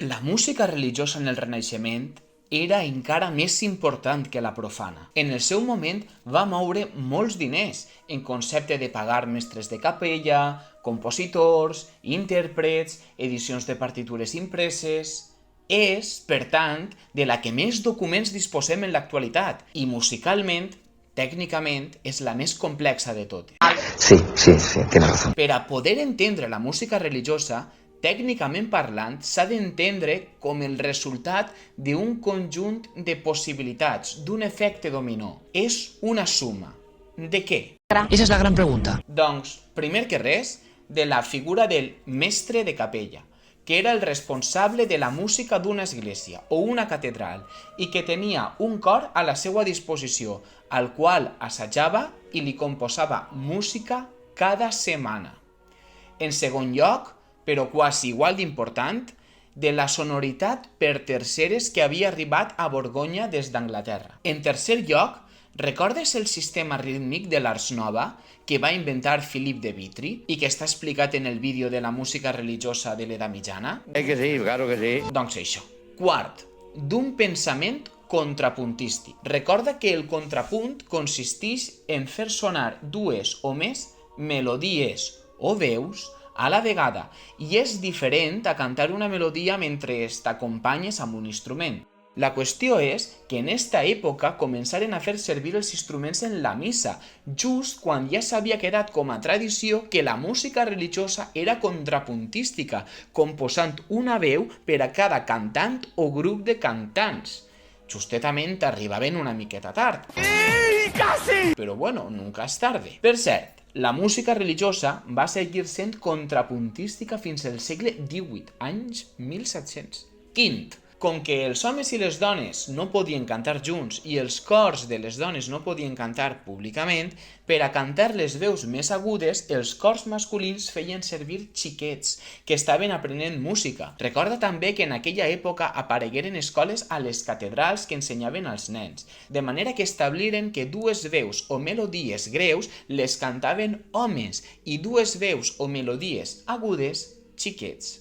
La música religiosa en el Renaixement era encara més important que la profana. En el seu moment va moure molts diners en concepte de pagar mestres de capella, compositors, intèrprets, edicions de partitures impreses. És, per tant, de la que més documents disposem en l'actualitat i musicalment, tècnicament, és la més complexa de totes. Sí, tiene razón. Per a poder entendre la música religiosa, tècnicament parlant, s'ha d'entendre com el resultat d'un conjunt de possibilitats, d'un efecte dominó. És una suma. De què? Esa es la gran pregunta. Doncs, primer que res, de la figura del mestre de capella, que era el responsable de la música d'una església o una catedral i que tenia un cor a la seva disposició, al qual assajava i li composava música cada setmana. En segon lloc, però quasi igual d'important, de la sonoritat per terceres que havia arribat a Borgonya des d'Anglaterra. En tercer lloc, recordes el sistema rítmic de l'Ars Nova que va inventar Philippe de Vitry i que està explicat en el vídeo de la música religiosa de l'Edat Mitjana? Que sí, claro que sí. Doncs això. Quart, d'un pensament contrapuntístic. Recorda que el contrapunt consisteix en fer sonar dues o més melodies o veus a la vegada i és diferent a cantar una melodia mentre t'acompanyes amb un instrument. La qüestió és que en esta època començaren a fer servir els instruments en la missa, just quan ja s'havia quedat com a tradició que la música religiosa era contrapuntística, composant una veu per a cada cantant o grup de cantants. Justetament arribaven una miqueta tard. ¡Casi! Però bueno, nunca és tarde. Per cert, la música religiosa va seguir sent contrapuntística fins al segle XVIII, anys 1700. Quint, com que els homes i les dones no podien cantar junts i els cors de les dones no podien cantar públicament, per a cantar les veus més agudes, els cors masculins feien servir xiquets que estaven aprenent música. Recorda també que en aquella època aparegueren escoles a les catedrals que ensenyaven als nens, de manera que establiren que dues veus o melodies greus les cantaven homes i dues veus o melodies agudes, xiquets.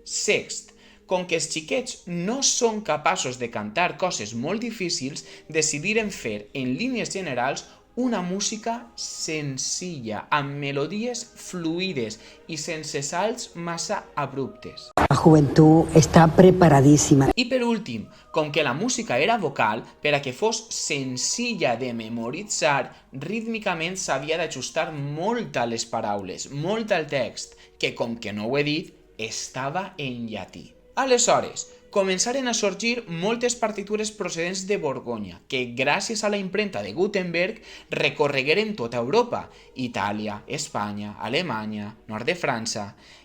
Sext, com que els xiquets no són capaços de cantar coses molt difícils, decidiren fer, en línies generals, una música senzilla, amb melodies fluides i sense salts massa abruptes. La juventud está preparadísima. I per últim, com que la música era vocal, per a que fos senzilla de memoritzar, rítmicament s'havia d'ajustar molt a les paraules, molt al text, que com que no ho he dit, estava en llatí. Aleshores, començaren a sorgir moltes partitures procedents de Borgonya, que gràcies a la impremta de Gutenberg recorregueren tota Europa, Itàlia, Espanya, Alemanya, nord de França,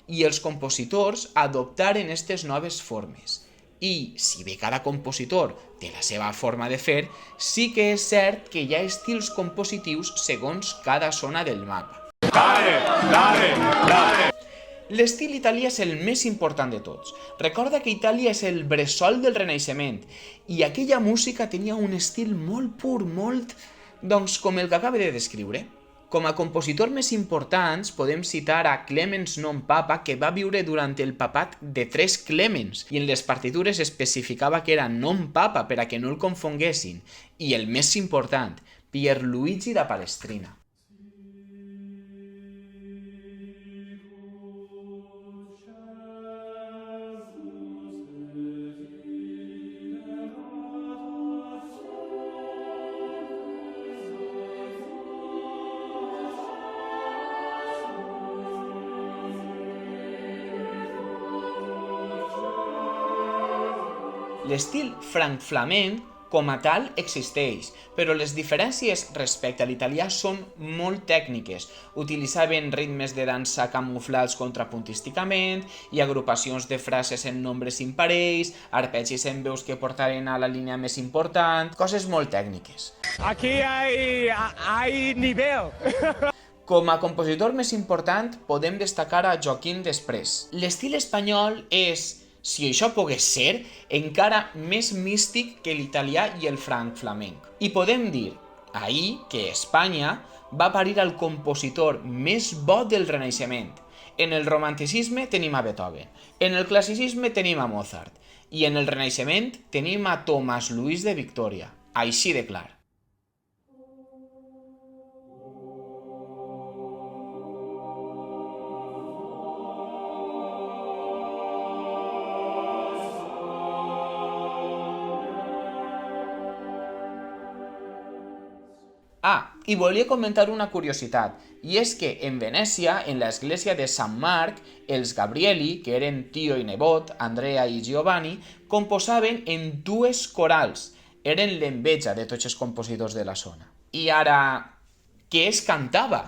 i els compositors adoptaren aquestes noves formes. I, si bé cada compositor té la seva forma de fer, sí que és cert que hi ha estils compositius segons cada zona del mapa. L'estil italià és el més important de tots. Recorda que Itàlia és el bressol del Renaixement i aquella música tenia un estil molt pur, molt... doncs com el que acabo de descriure. Com a compositor més importants podem citar a Clemens non Papa, que va viure durant el papat de 3 Clemens i en les partitures especificava que era non Papa per a que no el confonguessin, i el més important, Pierluigi da Palestrina. L'estil franc-flamenc com a tal existeix, però les diferències respecte a l'italià són molt tècniques. Utilitzaven ritmes de dansa camuflats contrapuntísticament i agrupacions de frases en nombres imparells, arpegis en veus que portaren a la línia més important, coses molt tècniques. Aquí hay nivel. Com a compositor més important podem destacar a Joaquín Després. L'estil espanyol és, si això pogués ser, encara més místic que l'italià i el franc-flamenc. I podem dir, ahir, que Espanya va parir el compositor més bo del Renaixement, en el romanticisme tenim a Beethoven, en el classicisme tenim a Mozart i en el Renaixement tenim a Tomàs Lluís de Victòria, així de clar. I volia comentar una curiositat, i és que en Venècia, en l'església de Sant Marc, els Gabrieli, que eren tio i nebot, Andrea i Giovanni, composaven en dues corals. Eren l'enveja de tots els compositors de la zona. I ara, què es cantava?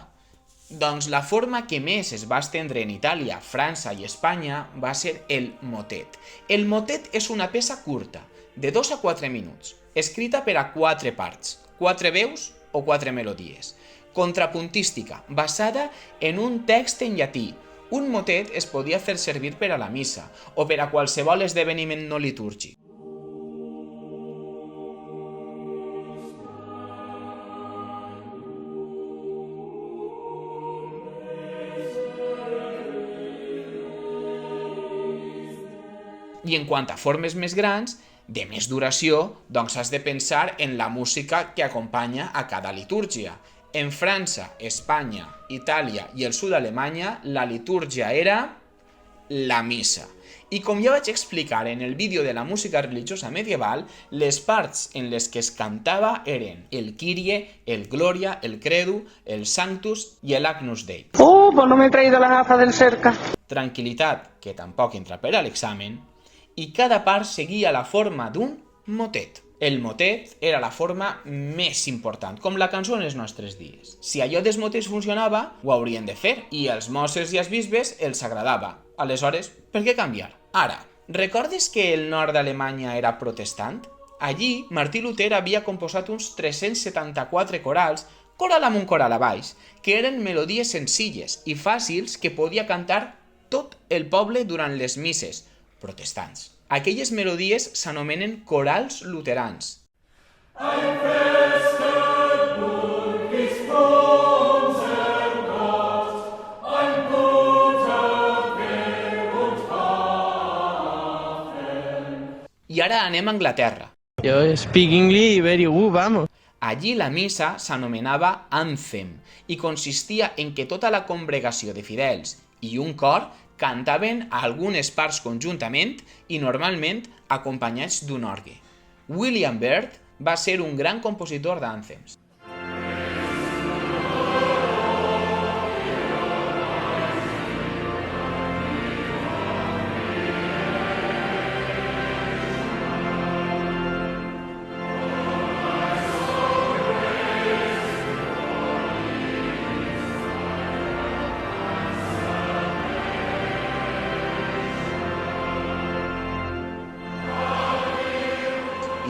Doncs la forma que més es va estendre en Itàlia, França i Espanya va ser el motet. El motet és una peça curta, de 2 a 4 minuts, escrita per a 4 parts, 4 veus o 4 melodies. Contrapuntística, basada en un text en llatí. Un motet es podia fer servir per a la missa o per a qualsevol esdeveniment no litúrgic. I en quant a formes més grans, de més duració, doncs has de pensar en la música que acompanya a cada litúrgia. En França, Espanya, Itàlia i el sud d'Alemanya, la litúrgia era la missa. I com ja vaig explicar en el vídeo de la música religiosa medieval, les parts en les que es cantava eren el Kyrie, el Gloria, el Credo, el Sanctus i el Agnus Dei. Pues no me he traído las gafas del cerca. Tranquilitat, que tampoc entra per a l'examen, i cada part seguia la forma d'un motet. El motet era la forma més important, com la cançó en els nostres dies. Si allò dels motets funcionava, ho haurien de fer, i als mosses i als bisbes els agradava. Aleshores, per què canviar? Ara, recordes que el nord d'Alemanya era protestant? Allí, Martí Luter havia composat uns 374 corals, coral amunt, coral a baix, que eren melodies senzilles i fàcils que podia cantar tot el poble durant les misses protestants. Aquelles melodies s'anomenen corals luterans. I ara anem a Anglaterra. Yo speak English very good, vamos. Allí la missa s'anomenava Anthem i consistia en que tota la congregació de fidels i un cor cantaven algunes parts conjuntament i normalment acompanyats d'un orgue. William Byrd va ser un gran compositor d'ànthems.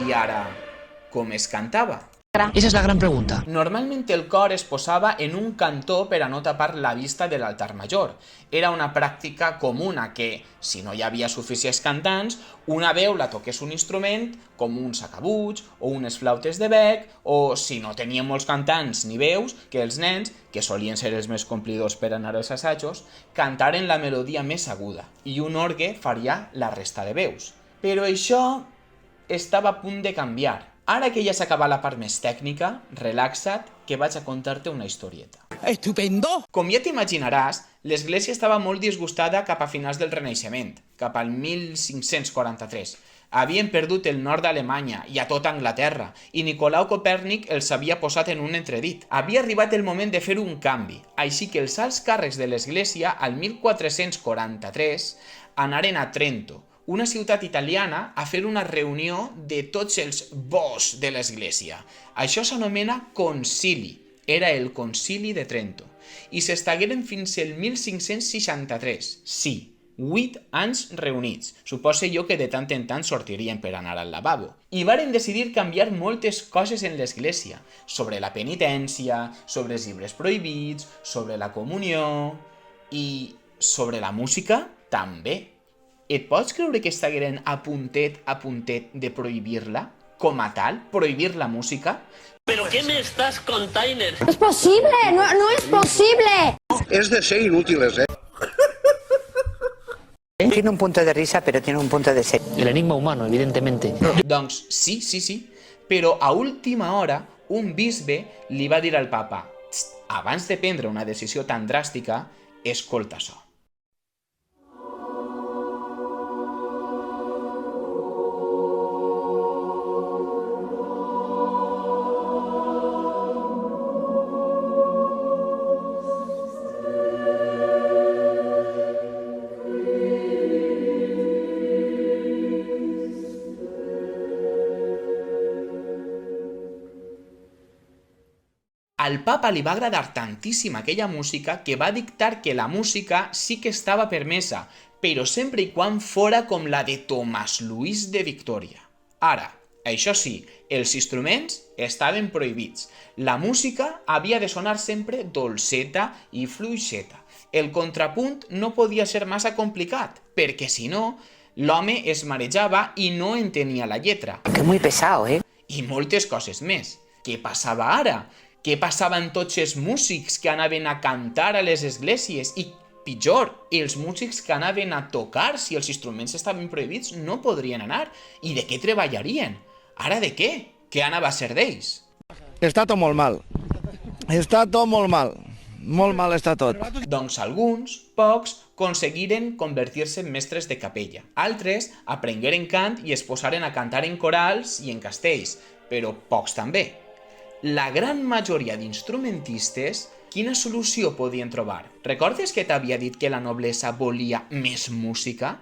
I ara, com es cantava? Esa es la gran pregunta. Normalment el cor es posava en un cantó per a no tapar la vista de l'altar major. Era una pràctica comuna que, si no hi havia suficients cantants, una veu la toqués un instrument, com un sacabuig o unes flautes de bec, o si no tenien molts cantants ni veus, que els nens, que solien ser els més complidors per anar als assajos, cantaren la melodia més aguda i un orgue faria la resta de veus. Però això estava a punt de canviar. Ara que ja s'acaba la part més tècnica, relaxa't, que vaig a contar-te una historieta. ¡Estupendo! Com ja t'imaginaràs, l'església estava molt disgustada cap a finals del Renaixement, cap al 1543. Havien perdut el nord d'Alemanya i a tota Anglaterra, i Nicolau Copèrnic els havia posat en un entredit. Havia arribat el moment de fer un canvi, així que els alts càrrecs de l'església, al 1443, anaren a Trento, una ciutat italiana, a fer una reunió de tots els bos de l'església. Això s'anomena concili. Era el concili de Trento. I s'estagueren fins al 1563. Sí, 8 anys reunits. Suposo jo que de tant en tant sortirien per anar al lavabo. I varen decidir canviar moltes coses en l'església. Sobre la penitència, sobre els llibres prohibits, sobre la comunió i sobre la música també. Et pots creure que estigueren a puntet de prohibir-la? Com a tal, prohibir la música? ¿Pero qué me estás contando? ¡Es posible! ¡No es posible! Es de ser inútiles, ¿eh? Tiene un punto de risa, pero tiene un punto de serio. El enigma humano, evidentemente. Doncs sí, però a última hora un bisbe li va dir al papa: abans de prendre una decisió tan dràstica, escolta això. Al papa li va agradar tantíssim aquella música que va dictar que la música sí que estava permesa, però sempre i quan fora com la de Tomàs Lluís de Victòria. Ara, això sí, els instruments estaven prohibits. La música havia de sonar sempre dolceta i fluixeta. El contrapunt no podia ser massa complicat, perquè si no, l'home es marejava i no entenia la lletra. Que muy pesado, ¿eh? I moltes coses més. Què passava ara? Què passava amb tots els músics que anaven a cantar a les esglésies? I pitjor, els músics que anaven a tocar, si els instruments estaven prohibits, no podrien anar. I de què treballarien? Ara de què? Què anava a ser d'ells? Està tot molt mal. Està tot molt mal. Molt mal està tot. Doncs alguns, pocs, aconseguiren convertir-se en mestres de capella. Altres aprengueren cant i es posaren a cantar en corals i en castells, però pocs també. La gran majoria d'instrumentistes, quina solució podien trobar? Recordes que t'havia dit que la noblesa volia més música?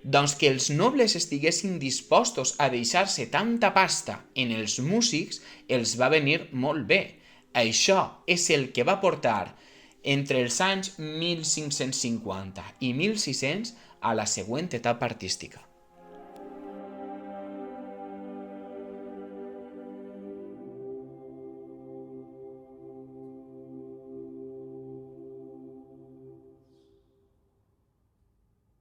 Doncs que els nobles estiguessin dispostos a deixar-se tanta pasta en els músics els va venir molt bé. Això és el que va portar entre els anys 1550 i 1600 a la següent etapa artística.